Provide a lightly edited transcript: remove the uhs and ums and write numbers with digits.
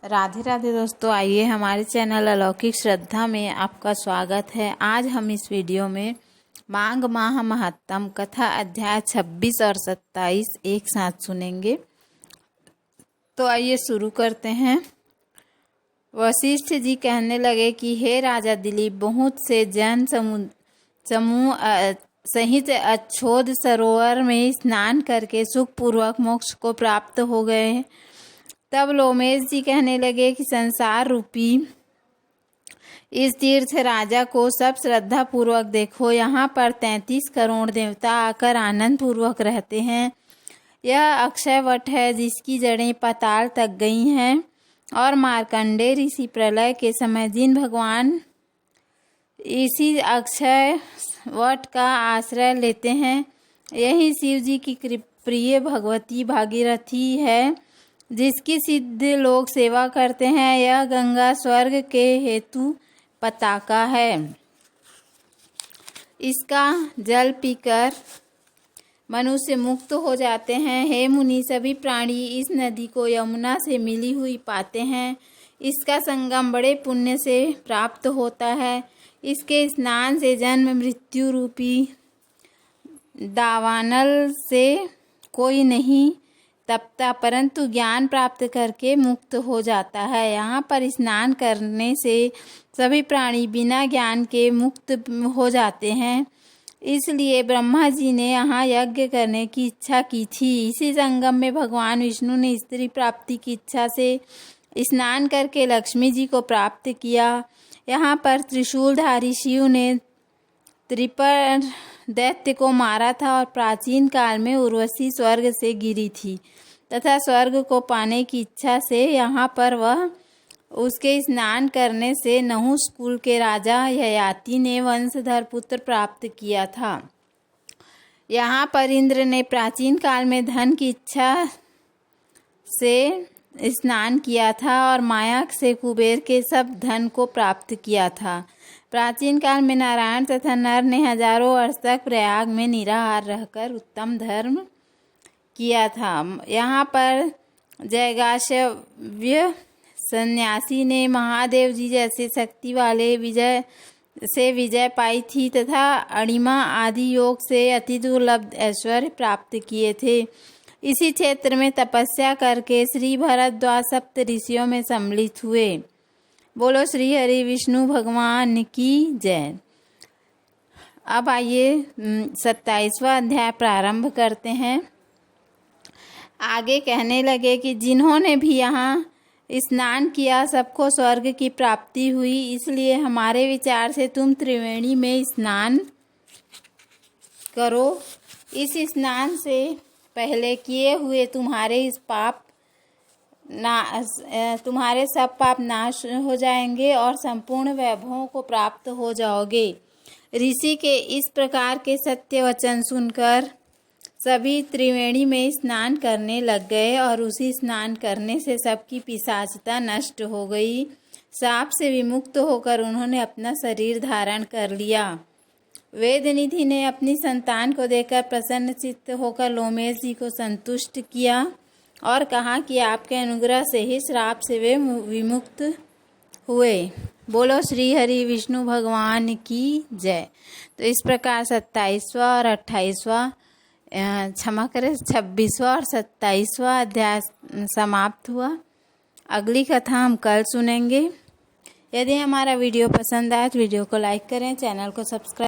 राधे राधे दोस्तों, आइए हमारे चैनल अलौकिक श्रद्धा में आपका स्वागत है। आज हम इस वीडियो में माघ माह महत्तम कथा अध्याय 26 और 27 एक साथ सुनेंगे। तो आइए शुरू करते हैं। वशिष्ठ जी कहने लगे कि हे राजा दिलीप, बहुत से जन समूह सहित अच्छोद सरोवर में स्नान करके सुखपूर्वक मोक्ष को प्राप्त हो गए हैं। तब लोमेश जी कहने लगे कि संसार रूपी इस तीर्थ राजा को सब श्रद्धा पूर्वक देखो। यहाँ पर 33 करोड़ देवता आकर आनंद पूर्वक रहते हैं। यह अक्षय वट है जिसकी जड़ें पाताल तक गई हैं और मार्कंडेय ऋषि प्रलय के समय जिन भगवान इसी अक्षय वट का आश्रय लेते हैं, यही शिव जी की प्रिय भगवती भागीरथी है जिसकी सिद्ध लोग सेवा करते हैं। यह गंगा स्वर्ग के हेतु पताका है। इसका जल पीकर मनुष्य मुक्त हो जाते हैं। हे मुनि, सभी प्राणी इस नदी को यमुना से मिली हुई पाते हैं। इसका संगम बड़े पुण्य से प्राप्त होता है। इसके स्नान से जन्म मृत्यु रूपी दावानल से कोई नहीं तपता, परंतु ज्ञान प्राप्त करके मुक्त हो जाता है। यहाँ पर स्नान करने से सभी प्राणी बिना ज्ञान के मुक्त हो जाते हैं। इसलिए ब्रह्मा जी ने यहाँ यज्ञ करने की इच्छा की थी। इसी संगम में भगवान विष्णु ने स्त्री प्राप्ति की इच्छा से स्नान करके लक्ष्मी जी को प्राप्त किया। यहाँ पर त्रिशूलधारी शिव ने त्रिपर दैत्य को मारा था और प्राचीन काल में उर्वशी स्वर्ग से गिरी थी तथा स्वर्ग को पाने की इच्छा से यहाँ पर वह उसके स्नान करने से नहुष कुल के राजा ययाति ने वंशधर पुत्र प्राप्त किया था। यहाँ पर इंद्र ने प्राचीन काल में धन की इच्छा से स्नान किया था और माया से कुबेर के सब धन को प्राप्त किया था। प्राचीन काल में नारायण तथा नर ने हजारों वर्ष तक प्रयाग में निराहार रहकर उत्तम धर्म किया था। यहाँ पर जयगाशव्य सन्यासी ने महादेव जी जैसे शक्ति वाले विजय पाई थी तथा अणिमा आदि योग से अति दुर्लभ ऐश्वर्य प्राप्त किए थे। इसी क्षेत्र में तपस्या करके श्री भरद्वाज सप्त ऋषियों में सम्मिलित हुए। बोलो श्री हरि विष्णु भगवान की जय। अब आइए 27वां अध्याय प्रारंभ करते हैं। आगे कहने लगे कि जिन्होंने भी यहाँ स्नान किया सबको स्वर्ग की प्राप्ति हुई। इसलिए हमारे विचार से तुम त्रिवेणी में स्नान करो। इस स्नान से पहले किए हुए तुम्हारे सब पाप नाश हो जाएंगे और संपूर्ण वैभवों को प्राप्त हो जाओगे। ऋषि के इस प्रकार के सत्य वचन सुनकर सभी त्रिवेणी में स्नान करने लग गए और उसी स्नान करने से सबकी पिशाचता नष्ट हो गई। साप से विमुक्त होकर उन्होंने अपना शरीर धारण कर लिया। वेदनिधि ने अपनी संतान को देखकर प्रसन्न चित्त होकर लोमेश जी को संतुष्ट किया और कहा कि आपके अनुग्रह से ही श्राप से वे विमुक्त हुए। बोलो श्री हरि विष्णु भगवान की जय। तो इस प्रकार 27वां और 28वां 26वां और 27वां अध्याय समाप्त हुआ। अगली कथा हम कल सुनेंगे। यदि हमारा वीडियो पसंद आए तो वीडियो को लाइक करें, चैनल को सब्सक्राइब